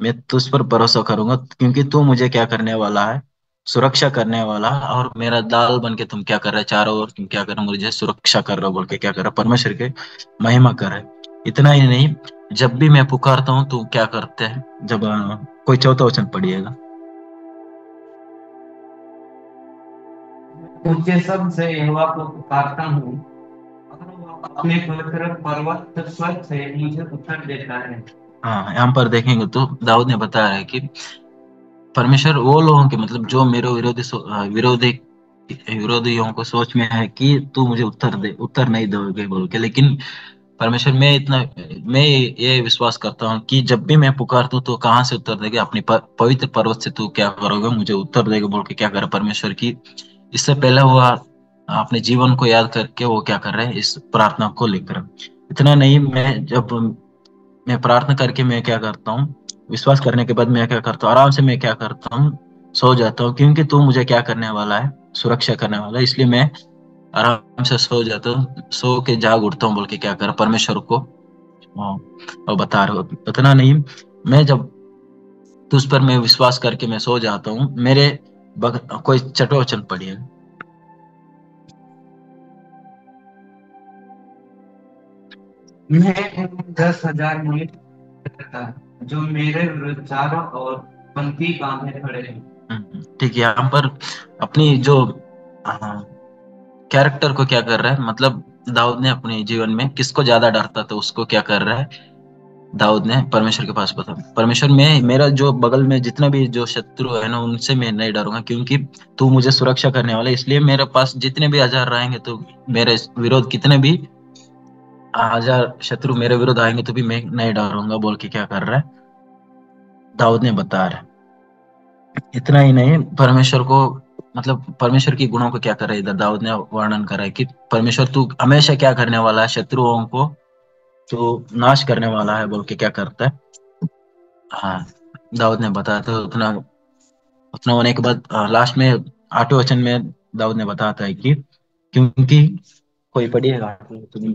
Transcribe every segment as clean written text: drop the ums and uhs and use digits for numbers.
मैं तुझ पर भरोसा करूंगा, क्योंकि तू मुझे क्या करने वाला है, सुरक्षा करने वाला है। और मेरा दाल बन के तुम क्या कर रहे हो, चारों ओर तुम क्या कर रहे हो, मुझे सुरक्षा कर रहे हो बोल के क्या कर रहे हो, परमेश्वर के महिमा कर रहे हो। इतना ही नहीं, जब भी मैं पुकारता हूँ तो क्या करते हैं, जब कोई चौथा वचन पढ़िएगा। ऊंचे शब्द से यहोवा को पुकारता हूँ और वह अपने पवित्र पर्वत स्वर से मुझे उत्तर देता है। हाँ, यहाँ पर देखेंगे तो दाऊद ने बताया है कि परमेश्वर वो लोगों के, मतलब जो मेरे विरोधियों को सोच में है कि तू मुझे उत्तर नहीं दोगे बोल के, लेकिन परमेश्वर, मैं ये विश्वास करता हूँ कि जब भी मैं पुकारता हूँ तो कहाँ से उत्तर देगा, अपनी पवित्र पर्वत से तू क्या करोगे, मुझे उत्तर देगा बोल के क्या करे परमेश्वर की। इससे पहले वो अपने जीवन को याद करके वो क्या कर रहे हैं, इस प्रार्थना को लेकर। इतना नहीं, मैं प्रार्थना करके मैं क्या करता हूँ, विश्वास करने के बाद मैं क्या करता हूँ, आराम से मैं क्या करता हूँ, सो जाता हूँ, क्योंकि तू मुझे क्या करने वाला है, सुरक्षा करने वाला है। इसलिए मैं आराम से सो जाता हूँ, सो के जाग उठता हूँ बोल के क्या कर परमेश्वर को और बता रहा हूँ। इतना नहीं, मैं जब तुझ पर मैं विश्वास करके मैं सो जाता हूँ, मेरे कोई चटोचन पड़ी है। मैं उन 10,000 मिनट करता जो मेरे विरुद्ध चारों ओर पंक्ति बांधे खड़े हैं। ठीक है, यहाँ पर अपनी जो कैरेक्टर को क्या कर रहा है, मतलब दाऊद ने अपने जीवन में किसको ज्यादा डरता था, उसको क्या कर रहा है, दाऊद ने परमेश्वर के पास बता, परमेश्वर में मेरा जो बगल में जितना भी जो शत्रु है ना, उनसे मैं नहीं डरूंगा, क्योंकि तू मुझे सुरक्षा करने वाला है। इसलिए मेरे पास जितने भी हजार रहेंगे तो मेरे विरोध कितने भी हजार शत्रु मेरे विरुद्ध आएंगे तो भी मैं नहीं डरूंगा बोल के क्या कर रहा है, दाऊद ने बता रहा है। इतना ही नहीं, परमेश्वर को, मतलब परमेश्वर की गुणों को क्या कर रहा है, इधर दाऊद ने वर्णन करा है कि परमेश्वर तू हमेशा क्या करने वाला है, शत्रुओं को तो नाश करने वाला है बोल के क्या करता है। हाँ, दाऊद ने बताया था। उतना उतना होने के बाद लास्ट में 8वें वचन में दाऊद ने बताता है कि क्योंकि कोई पढ़िएगा तुम।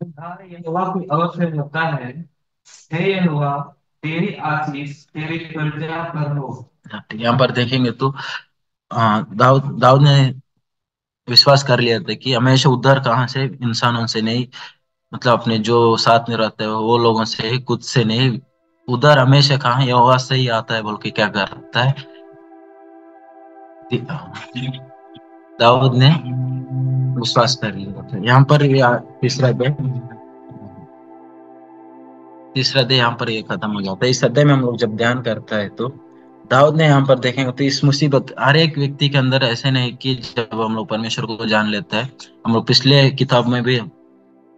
हाँ, यहोवा की अवश्य होता है। हे यहोवा, तेरी आशीष तेरी प्रजा पर हो। यहाँ पर देखेंगे तो दाऊद दाऊद ने विश्वास कर लिया था कि हमेशा उद्धार कहाँ से, इंसानों से नहीं, मतलब अपने जो साथ में रहते हैं वो लोगों से ही, खुद से नहीं। उद्धार हमेशा कहाँ, यहोवा से ही आता है बोल के क्या करता है, दाऊद ने विश्वास कर लिया था। यहाँ पर तीसरा अध्याय, यहाँ पर ये खत्म हो जाता है। इस अध्याय में हम लोग जब ध्यान करता है तो दाऊद ने यहाँ पर देखेंगे तो इस मुसीबत, हर एक व्यक्ति के अंदर ऐसे नहीं कि जब हम लोग परमेश्वर को जान लेते हैं, हम लोग पिछले किताब में भी,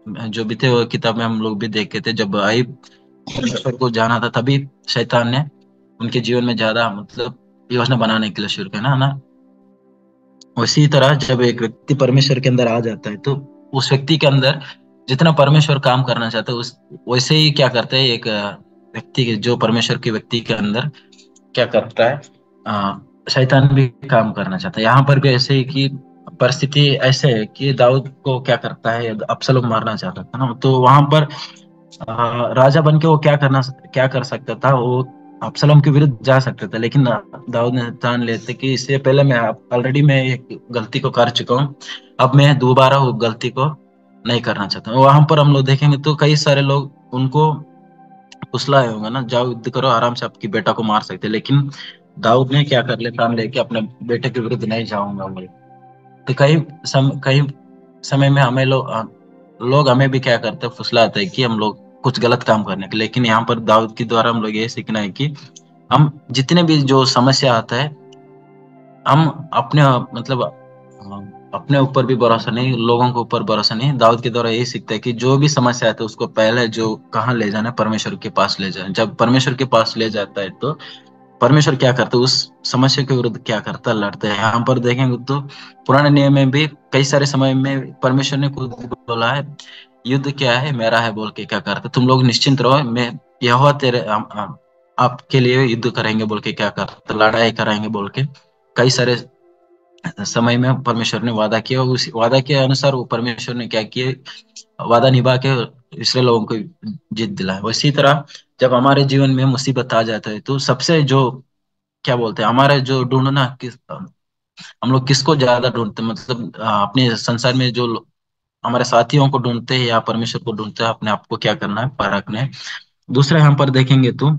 जो बीते हुए किताब में हम लोग भी देखे थे, जब आई परमेश्वर को जाना था तभी शैतान ने उनके जीवन में ज्यादा, मतलब योजना बनाने के लिए शुरू किया ना। उसी तरह जब एक व्यक्ति परमेश्वर के अंदर आ जाता है तो उस व्यक्ति के अंदर जितना परमेश्वर काम करना चाहता है, उस वैसे ही क्या करता है, एक व्यक्ति के, जो परमेश्वर के व्यक्ति के अंदर क्या करता है, शैतान भी काम करना चाहता है। यहाँ पर भी ऐसे ही कि परिस्थिति ऐसे है कि दाऊद को क्या करता है, अब्सलोम मारना चाहता था ना, तो वहां पर राजा बन के वो क्या कर सकता था, वो अब्सलोम के विरुद्ध जा सकता था, लेकिन दाऊद ने ठान लेते कि इससे पहले मैं ऑलरेडी मैं एक गलती को कर चुका हूँ, अब मैं दोबारा वो गलती को नहीं करना चाहता हूँ। वहां पर हम लोग देखेंगे तो कई सारे लोग उनको फुसलाए होंगे ना, जाओ युद्ध करो, आराम से आपकी बेटा को मार सकते, लेकिन दाऊद ने क्या कर लिया, ठान लेके अपने बेटे के विरुद्ध नहीं जाऊंगा मैं। तो कई समय में हमें लोग हमें भी क्या करते हैं, फुसलाते हैं कि हम लोग कुछ गलत काम करने के, लेकिन यहाँ पर दाऊद के द्वारा हम लोग ये सीखना है कि हम जितने भी जो समस्या आता है, हम अपने, मतलब अपने ऊपर भी भरोसा नहीं, लोगों के ऊपर भरोसा नहीं, दाऊद के द्वारा यही सीखता है कि जो भी समस्या आती है उसको पहले जो कहाँ ले जाना है, परमेश्वर के पास ले जाए। जब परमेश्वर के पास ले जाता है तो परमेश्वर क्या करता है, उस समस्या के विरुद्ध क्या करता है, लड़ते हैं। यहाँ पर देखेंगे तो पुराने नियम में भी कई सारे समय में परमेश्वर ने खुद बोला है, युद्ध क्या है मेरा है बोल के क्या करता, तुम लोग निश्चिंत रहो, मैं यहोवा आपके लिए युद्ध करेंगे बोल के क्या करता, लड़ाई कराएंगे बोल के कई सारे समय में परमेश्वर ने वादा किया, और उस वादा के अनुसार वो परमेश्वर ने क्या किया, वादा निभा के दूसरे लोगों को जीत दिलाए। इसी तरह जब हमारे जीवन में मुसीबत आ जाता है तो सबसे जो क्या बोलते हैं, हमारे जो ढूंढना किस, हम लोग किसको ज्यादा ढूंढते हैं, मतलब अपने संसार में जो हमारे साथियों को ढूंढते हैं या परमेश्वर को ढूंढते हैं, अपने आप को क्या करना है, परखना है। दूसरा यहाँ पर देखेंगे तो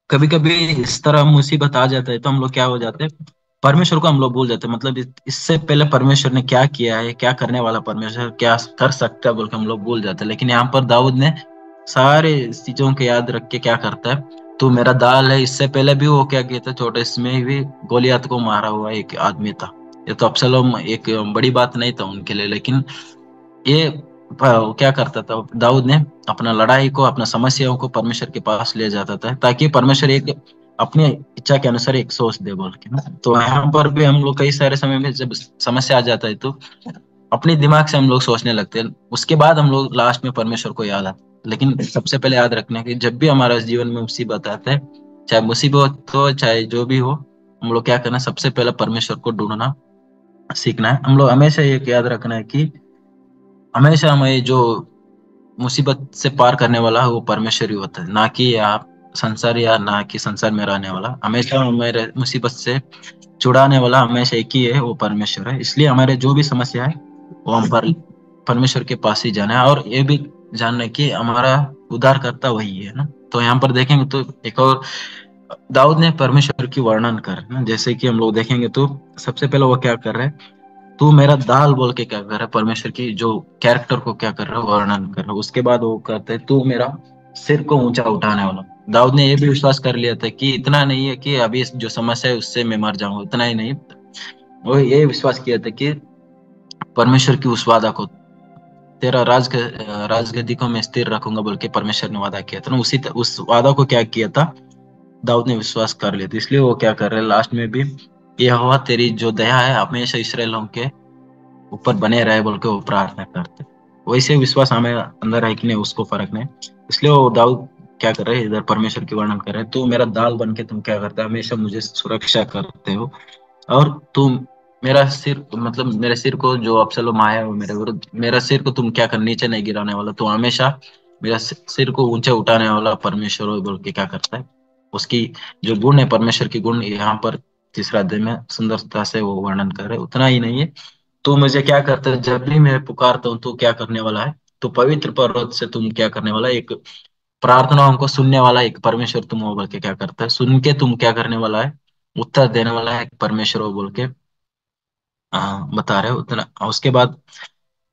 कभी कभी इस तरह मुसीबत आ जाता है तो हम लोग क्या हो जाते हैं, परमेश्वर को हम लोग भूल जाते हैं। मतलब इससे पहले परमेश्वर ने क्या किया है, क्या करने वाला परमेश्वर क्या कर सकता है बोल के हम लोग भूल जाते हैं। लेकिन यहाँ पर दाऊद ने सारे चीजों को याद रख के क्या करता है, तू मेरा दाल है। इससे पहले भी वो क्या किया था, छोटे इसमें भी गोलियत को मारा हुआ एक आदमी था। ये तो अब्सलोम एक बड़ी बात नहीं था उनके लिए, लेकिन ये वो क्या करता था, दाऊद ने अपना लड़ाई को, अपना समस्याओं को परमेश्वर के पास ले जाता था, ताकि परमेश्वर एक अपनी इच्छा के अनुसार एक सोच दे बोल के ना। तो यहाँ पर भी हम लोग कई सारे समय में जब समस्या आ जाता है तो अपने दिमाग से हम लोग सोचने लगते हैं, उसके बाद हम लोग लास्ट में परमेश्वर को याद आता है। लेकिन सबसे पहले याद रखना कि जब भी हमारा जीवन में मुसीबत आता है, चाहे मुसीबत हो चाहे जो भी हो, हम लोग क्या करना है, सबसे पहले परमेश्वर को ढूंढना सीखना है। हम लोग हमेशा ये याद रखना है कि हमेशा हमें जो मुसीबत से पार करने वाला है वो परमेश्वर ही होता है, ना कि आप संसार, या ना कि संसार में रहने वाला। हमेशा हमें मुसीबत से छुड़ाने वाला हमेशा एक ही है, वो परमेश्वर है। इसलिए हमारे जो भी समस्या है वो हम परमेश्वर के पास ही जाना है, और ये भी जानना है कि हमारा उद्धारकर्ता वही है ना। तो यहाँ पर देखेंगे तो एक और दाऊद ने परमेश्वर की वर्णन कर ना, जैसे कि हम लोग देखेंगे तो सबसे पहले वो क्या कर रहे हैं, तू मेरा दाल बोल के क्या कर रहा है, परमेश्वर की जो कैरेक्टर को क्या कर रहा है, वर्णन कर रहा है। उसके बाद वो कहते हैं तू मेरा सिर को ऊंचा उठाने वाला। दाऊद ने ये भी विश्वास कर लिया था कि इतना नहीं है कि अभी जो समस्या है उससे मैं मर जाऊंगा, उतना ही नहीं, वो ये विश्वास किया था कि परमेश्वर की उस वादा को, तेरा राजगद्दी को मैं स्थिर रखूंगा बोल के परमेश्वर ने वादा किया था ना, उस वादा को क्या किया था, दाऊद ने विश्वास कर लिया था। इसलिए वो क्या कर रहे हैं लास्ट में भी, यह हुआ तेरी जो दया है हमेशा इसराइलों के ऊपर बने रहे बोल के वो प्रार्थना करते। वैसे विश्वास हमें अंदर है कि नहीं, उसको फर्क नहीं। इसलिए वो दाऊद क्या कर रहे हैं, इधर परमेश्वर की वर्णन कर रहे हैं, तू मेरा दाल बन के तुम क्या करते हो, हमेशा मुझे सुरक्षा करते हो। और तुम मेरा सिर, मतलब मेरे सिर को जो अब्सलोम आया है वो मेरे विरुद्ध, मेरा सिर को तुम क्या कर, नीचे नहीं गिराने वाला, तो हमेशा मेरा सिर को ऊंचे उठाने वाला परमेश्वर हो बोल के क्या करता है। उसकी जो गुण है, परमेश्वर की गुण यहाँ पर तीसरा अध्याय में सुंदरता से वो वर्णन कर रहे हैं। उतना ही नहीं है, तू मुझे क्या करता है, जब भी मैं पुकारता हूँ तू क्या करने वाला है, तो पवित्र पर्वत से तुम क्या करने वाला है, एक प्रार्थनाओं को सुनने वाला एक परमेश्वर तुम हो बोल के क्या करता है, सुन के तुम क्या करने वाला है, उत्तर देने वाला है एक परमेश्वर हो बोल के बता रहे हो। उतना उसके बाद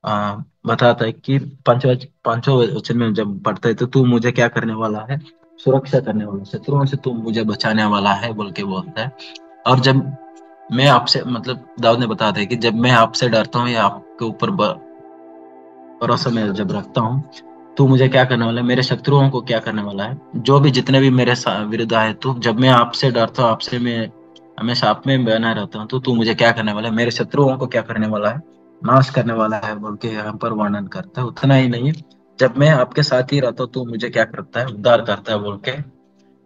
आ, बताता है कि पांचवा वचन में जब पढ़ता है तो तू मुझे क्या करने वाला है, सुरक्षा करने वाला, शत्रुओं से तू मुझे बचाने वाला है बोल के बोलता है। और जब मैं आपसे, मतलब दाऊद ने बताया था कि जब मैं आपसे डरता हूँ या आपके ऊपर भरोसा मैं जब रखता हूँ, तो मुझे क्या करने वाला है, मेरे शत्रुओं को क्या करने वाला है, जो भी जितने भी मेरे विरुद्ध आए, तो जब मैं आपसे डरता हूँ, आपसे मैं हमेशा आप में बना रहता हूँ, तो तू मुझे क्या करने वाला है, मेरे शत्रुओं को क्या करने वाला है, नाश करने वाला है बोल के यहाँ पर वर्णन करता है। उतना ही नहीं, जब मैं आपके साथ ही रहता हूँ तो मुझे क्या करता है, उद्धार करता है बोल के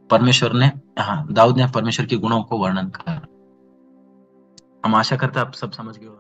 परमेश्वर ने, हाँ दाऊद ने परमेश्वर के गुणों को वर्णन करा। हम आशा करते हैं आप सब समझ गए हो।